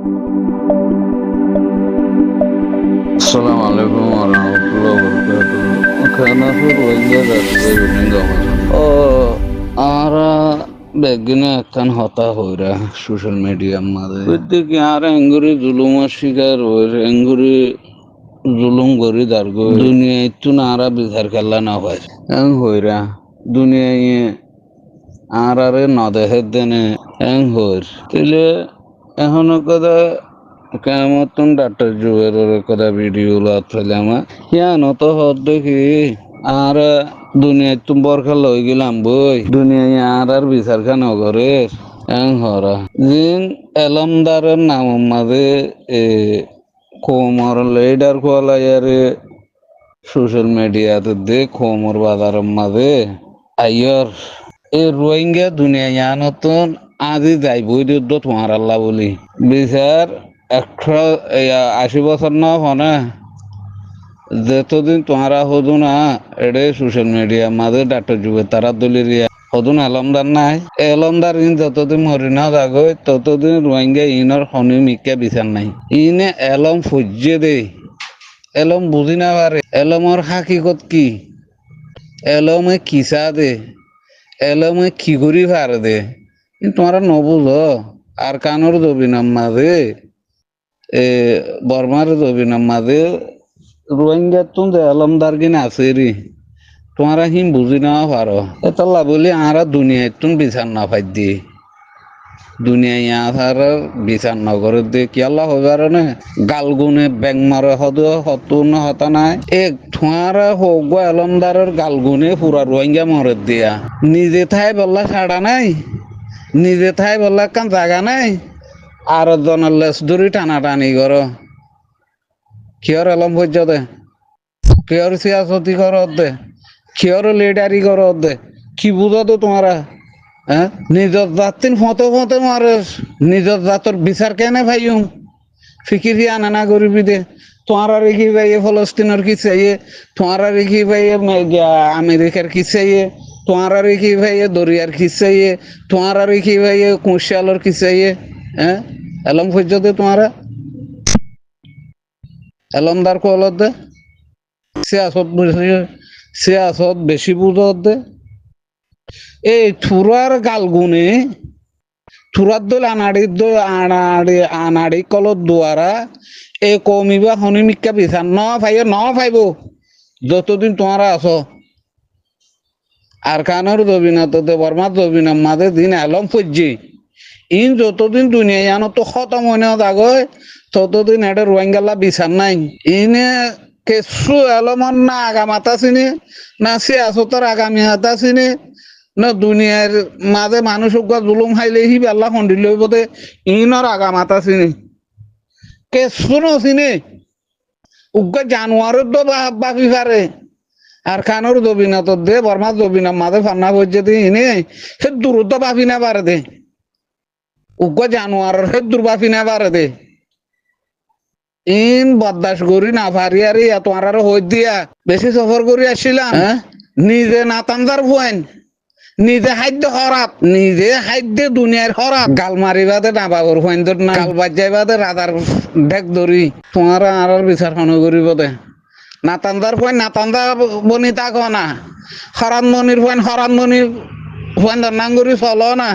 Assalamu alaikum warahmatullahi wabarakatuh. Kana sur wajja datte binga masan. Ara begina kan hota hoira social media made. Bidde ki ara enguri zuluma shigar hoir enguri zulum gori dargo. Dunia itu nara bizar kalla na hoir. Eng hoira dunia ye ara re nadehe dene eng hoir. Tile ehono kada কেমন doctor জুয়ের কথা video লাগাইলাম ইয়ানো তো হদ দেখি আর দুনিয়ায় তুমি বরখা লই গেলাম বই দুনিয়ায় আর বিচার খান করে এং হরা জিন এলমদারের নাম মাঝে কোমর লেডার কোয়ালায়ারে সোশ্যাল মিডিয়াতে দে কোমর বাজারের মাঝে আইয়র এই রোহিঙ্গা দুনিয়া নতুন আজি যাইবই যুদ্ধ তোমার আল্লাহ বলি বিচার 180 বছর না হনে যতদিন তোমারা হদু না এডে সোশ্যাল মিডিয়া মাঝে ডাক্তার যুগে তারা দলিরিয়া হদুন এলমদার নাই এলমদার ইন যতদিন মরি না যাগৈ ততদিন রোহিঙ্গা ইনর হনি মিকা বিচার নাই ইনে এলম ফুজিয়ে দে এলম বুঝি না পারে এলমর হাকিকত কি এলমে কিসা দে এলমে কি করি পারে দে তোমরা নবুঝ আর কানোর জবিনাম মাঝে বর্মার জবিনাম মাঝে রোহিঙ্গা তুম যে আলমদার কিনা আছে রে তোমরা হিম বুঝি না পারো এতলা বলি আরা দুনিয়ায় তুম বিচার না পাই দিয়ে দুনিয়ায় আর বিচার না করে দিয়ে কি আল্লাহ হবার না গালগুনে ব্যাং মারে হদ হতুন হতা নাই এক তোমারা হোক আলমদারের গালগুনে পুরা রোহিঙ্গা মরে দিয়া নিজে থাই বললা ছাড়া নাই নিজে থাই বললা কান জায়গা নাই আর জনের লেস ধরি টানাটানি করো কিয়র এলম ভোজ্য দে কিয়র সিয়াসতি কর দে কিয়র লিডারি কর দে কি বুঝো তো তোমারা হ্যাঁ নিজের জাতিন ফতে ফতে মারে নিজের জাতর বিচার কেনে ভাইম ফিকিরি আনা না করিবি দে তোমারা রেখি ভাইয়ে ফলস্তিনের কি চাইয়ে তোমারা রেখি ভাইয়ে আমেরিকার কি চাইয়ে তোমারা রেখি ভাইয়ে দরিয়ার কি চাইয়ে তোমারা রেখি ভাইয়ে কুশালর কি চাইয়ে হ্যাঁ এলম ভোজ্য দে তোমারা এলমদার কলত দে সিয়াসত বেশি বুঝত দে এই থুরার গালগুনে থুরার দল আনাড়ি কলত দুয়ারা এ কমিবা হনিমিকা বিচার ন ফাইব যতদিন তোমারা আছো আর কানোর জবিনা তো বর্মার জবিনা মাঝে দিন এলম পর্যে ইন যতদিন দুনিয়ায় আনো তো খতম হয়ে যাগয় ততদিন এটা রোহিঙ্গালা বিচার নাই ইনে কেসু এলমন না আগামাতা চিনি না সিয়াসতর আগামী হাতা চিনি না দুনিয়ার মাঝে মানুষ জুলুম খাইলে হি বেলা খন্দি লইব দে ইনর আগামাতা চিনি কেসু নচিনি উগ্র জানুয়ারের তো বাপি পারে আর খানোর জবিনা তো দে বর্মার জবিনা মাঝে ফান্না করছে দে ইনে সে দূরত্ব বাপি না পারে দে উগ্র জানুয়ারের সে দুর্বাপি না পারে দে ইন বদাস করি না পারি আর তোমার হই দিয়া বেশি সফর করে আসছিলাম নিজে নাতানদার ভুয়াইন নিজে খাদ্য খরাপ নিজে খাদ্য দুনিয়ার খরাপ গাল মারি বাদে নাবাবর ভুয়াইন তোর না গাল বাজাই বাদে রাধার ডেক ধরি তোমার আর বিচার খান করিব দে নাতানদার ভুয়াইন নাতান্দা বনি তাক না হরান মনির ভুয়াইন নাঙ্গুরি চলো না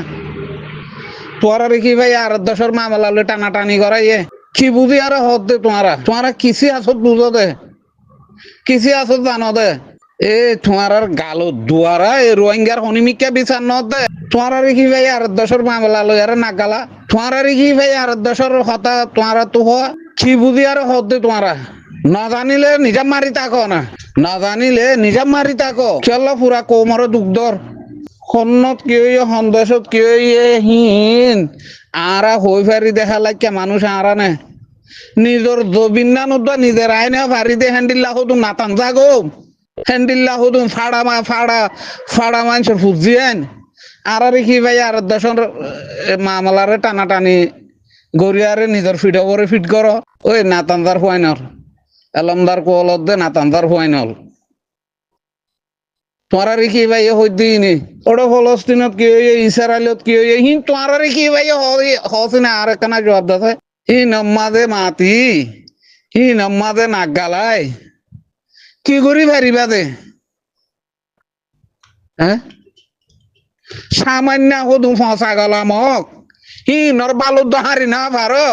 তোরা রেখি ভাই আর দশর মামলা টানাটানি করাইয়ে কি বুঝি আর হত দে তোমারা কিসি আসত বুঝো দে কিসি আসত জানো দে এ তোমার গালো দুয়ারা এ রোহিঙ্গার হনিমিকা বিচার ন দে তোমারা রেখি ভাই আর দশর মামলা লই আর না গালা তোমারা রেখি ভাই আর দশর কথা তোমারা তো হওয়া কি বুঝি আর হত দে তোমারা না জানিলে নিজা মারি থাকো না জানিলে নিজা মারি থাকো চলো পুরা কোমর দুগ্ধর সন্নত কি সন্দেশত কি হীন আরা হই ফারি দেখা লাগে মানুষ আরা নে নিজের জবিনা নদা নিজের আইনে ফারি দে হ্যান্ডিল্লা হতো নাতান যাগো হ্যান্ডিল্লা হতো ফাড়া মানুষের ফুজিয়েন আর রেখি ভাই আর দশন মামলারে টানাটানি গড়িয়ারে নিজের ফিটবরে ফিট করো ওই নাতানদার ফাইনাল এলমদার কোলত দে নাতানদার ফাইনাল তোমারা রেখি ভাই হই দিইনি ওটা ফলস্তিনত কি হয়ে ইসরায়েলত কি হয়ে হিন তোমারা রেখি ভাই হসিনা আর একখানা জবাব দাসে ই নম্মাদে মাতি ই নম্মাদে নাক গালাই কি করি পারিবা দে হ্যাঁ সামান্য হদু ফসা গলামক ই নর বালু দহারি না পারো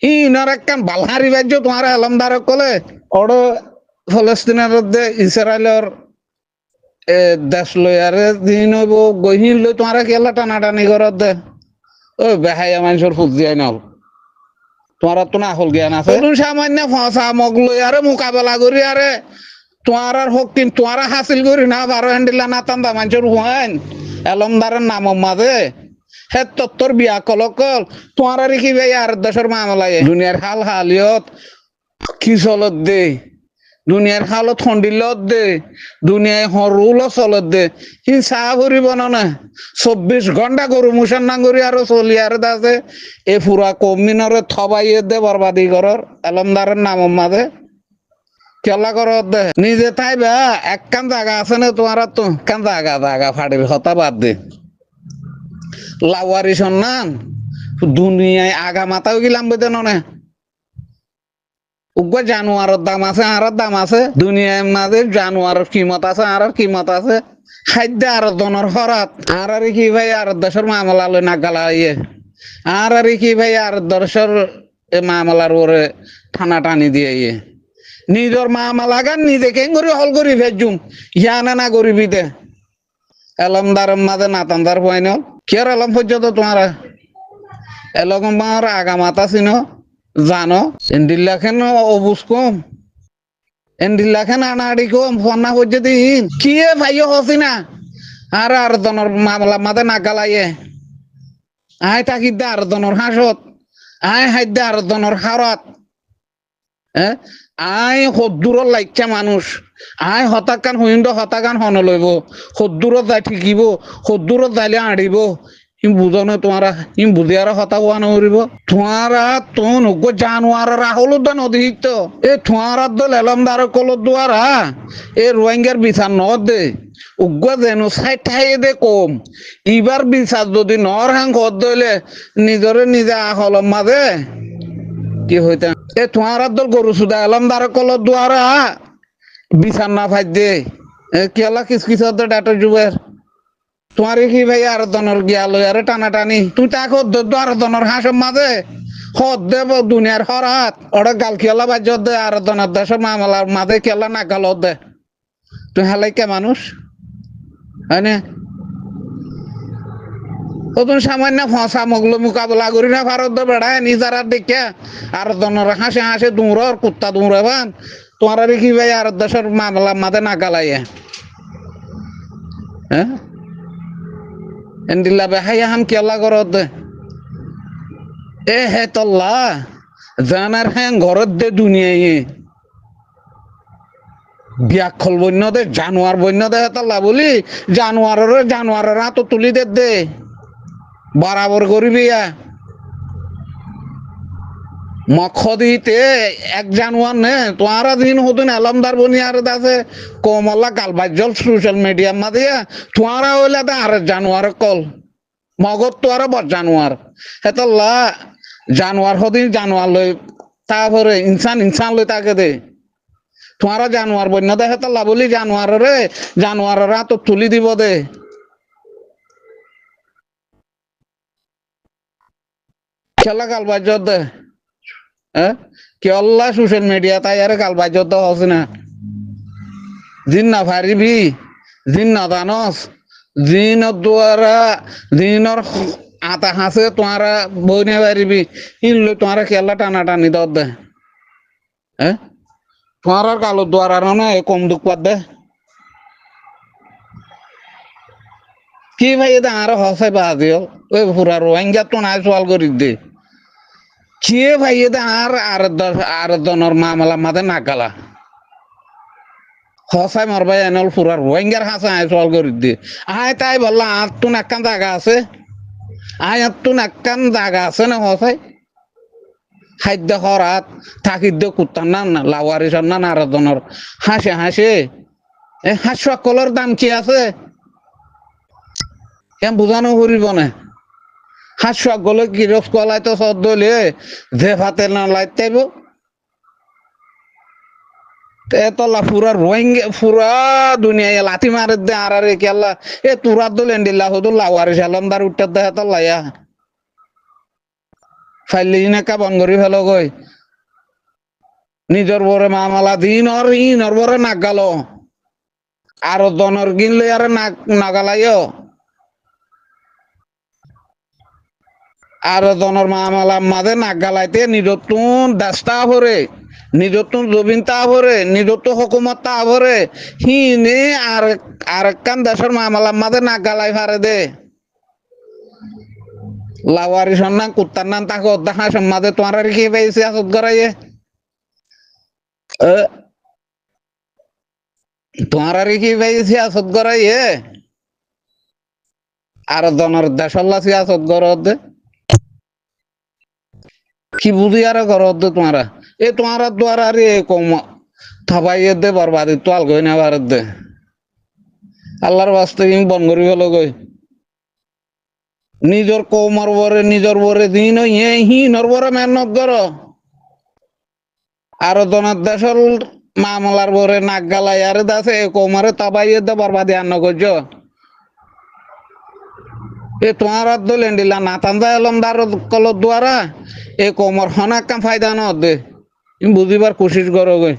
ই নর একখান বালহারি বাজ্য তোমার আলমদার কলে ওর ফলস্তিনের ইসরায়েলের দেশ লই আরে দিন হইব গহিন লই তোমার কেলা টানাটানি করত দে ও বেহাইয়া মানুষের ফুজিয়াই নল তোমার তো না হল জ্ঞান আছে সামান্য ফসা মগ লই আরে মোকাবেলা করি আরে তোমার শক্তি তোমার হাসিল করি না বারো হ্যান্ডিলা না তান্দা মানুষের হুয়াইন এলমদারের নাম মাঝে হে তত্তর বিয়া কলকল তোমার কি ভাই আর দেশের মামলায় দুনিয়ার হাল হালিয়ত কি চলত দে দুনিয়ার হালত হন্ডিলত দে দুনিয়ায় হরুল চলত দে হি চাহ ফুরিব না 24 ঘন্টা গরু মুসান না করি আর চলি আর দাসে এ ফুরা কমিনরে থবাইয়ে দে বরবাদি করর এলমদারের নাম মাঝে কেলা করত দে নিজে থাইবা একখান জায়গা আছে না তোমার তো কান জায়গা ফাটির হতা বাদ দে লাওয়ারি সন্নান দুনিয়ায় আগা মাথাও গিলাম বেদে ননে উগ্র জানুয়ারের দাম আছে আর দাম আছে দুনিয়ার মাঝে জানুয়ারের কিমত আছে আর কিমত আছে খাদ্য আর জনের হরাত আর কি ভাই আর দেশের মামলা লই না গালা ইয়ে আর কি ভাই আর দেশের মামলার ওরে টানা টানি দিয়ে ইয়ে নিজের মামলা গান নিজে কেন করে হল করি ভেজুম ইয়ানা না করিবি দে এলমদার মাঝে নাতান্দার পয়ন কের এলম পর্যন্ত তোমার এলকম আগা মাতা চিনো জানো এন্ডিল্লাখেন অবুজ কম এন্ডিল্লাখেন আনাড়ি কম ফন্না হচ্ছে দিন কি ভাইও হসি না আর জনের মামলা মাঝে নাগালাইয়ে আয় থাকি দে আর জনের হাসত আয় হাইদ দে আর জনের হারত আয় সদ্দূরত লাইকা মানুষ আয় হতাকান হইন্দ হতাকান হন লইব সদ্দূরত যাই ঠিকিব সদ্দূরত যাইলে আড়িব ইম বুঝানো তোমারা ইম বুঝিয়ার হতা হওয়া নকরিব তোমারা তোন জানুয়ার রাহুল উদ্যান অধিক এ তোমার দল এলমদার কলত দ্বারা এ রোহিঙ্গার বিচার ন দে উগ্র যেন সাইঠাই দে কম ইবার বিচার যদি নর হাং কর দইলে নিজরে নিজে আহলম মাঝে কি হইতে এ তোমার দল গরু সুদা এলমদার কলত দ্বারা বিচার না ফাই দে কেলা কিস ডাটা যুগের তোমার কি ভাই আর দনের গিয়া লই আরে টানা টানি তুই তাক আর দনের হাসের মাঝে হদ দেব দুনিয়ার হরাত ওরা গাল খেলা বাজ্য দে আর দনের দেশের মামলার মাঝে খেলা না গাল দে তুই হালাই কে মানুষ হয় না তুমি সামান্য ফসা মগলো মোকাবেলা করি না ভারত বেড়ায় নিজের দেখে আর দনের হাসে হাসে দৌড়র কুত্তা দৌড়াবান তোমার কি ভাই আর দেশের মামলার মাঝে না গালাইয়া হ্যাঁ এন্ডিল্লা বেহাই হাম কেলা করত এ হে তল্লা জানার হ্যাঁ ঘরত দে দুনিয়ায় ব্যাকল বন্য দে জানুয়ার বন্য দে তল্লা বলি জানুয়ারের হাত তুলি দে বরাবর করবি মখ দিতে 1 জানুয়ার নে তোমারা দিন হতুন এলমদার বনিয়ার আছে কমলা কালবাজ্জল সোশ্যাল মিডিয়ার মাঝে তোমারা হইলে আর জানুয়ার কল মগত তো আর জানুয়ার হেতল্লা জানুয়ার হদিন জানুয়ার লই তারপরে ইনসান লই তাকে দে তোমারা জানুয়ার বন্য দে হেতল্লা বলি জানুয়ারের তো তুলি দিব দে খেলা কালবাজ্জ দে কেল্লা সোশ্যাল মিডিয়া তাই আর কাল বাজ্য হস না জিন না পারিবি জিন না জানস জিনের দ্বারা জিনের আতা হাসে তোমারা বই নিয়ে পারিবি ইনলে তোমারা কেল্লা টানা টানি দর দে তোমার কালো দ্বারা না কম দুঃখ পাত দে কি ভাই এটা আর হসাই বাজিও ওই পুরা রোহিঙ্গা তো নাই সোয়াল করি দে কে ভাই এটা আর দনের মামলা মাঝে নাগালা হসাই মারবাই এনল পুরা রোহিঙ্গার হাসা আয় সোয়াল করি দে আয় তাই বললা আর তো একখান জায়গা আছে না হসাই খাদ্য হরাত থাকিদ্য কুত্তার না লাওয়ারি সন্না আর দনের হাসে হাস কলর দাম কি আছে কেন বুঝানো করিব না হাস্য গলে গিরফ কলাই তো সদ দলে যে ভাতে না লাইতাইব এতলা পুরা রোহিঙ্গা পুরা দুনিয়া লাথি মারে দে আর আরে কেলা এ তুরা দলে এন্ডিলা হদু লাওয়ারে সালামদার উঠতে দে এত লাইয়া ফাইলি না কা বনগরি ফেলো গই নিজর বরে মামালা দিন আর ইন আর বরে নাগাল আর দনর গিনলে আর নাগালাইও আর দনর মামালা মাঝে নাগালাইতে নিজতুন দাস্তা ভরে নিজতুন জবিন তা ভরে নিজত হকুমত তা ভরে হিনে আর কান দেশের মামালা মাঝে নাগালাই ফারে দে লাওয়ারি সন্নান কুত্তার নাম তাকে অধ্যা সম্মাদে তোমার কি পাইছে আসত গড়াইয়ে তোমার কি পাইছে আসত গড়াইয়ে আর দনর দেশল্লা সিয়াসত গড় দে কি বুঝি আর গড় দে তোমারা এ তোমার দ্বারা রে কম থাবাইয়ে দে বরবাদি তোয়াল গই না ভারত দে আল্লাহর বাস্তে বন করি হলো গই নিজর কৌমর বরে নিজর বরে দিন হিনর বরে মেহনত কর আর দনার দেশল মামলার বরে নাক গালাই আরে দাসে কৌমারে তাবাইয়ে দে বরবাদি আন্ন করছ এ তোমার দলেন্ডিলা নাতান্দা এলমদার কল দ্বারা এ কৌমর হনাক কাম ফায়দা ন দে বুঝিবার কোশিশ করো গই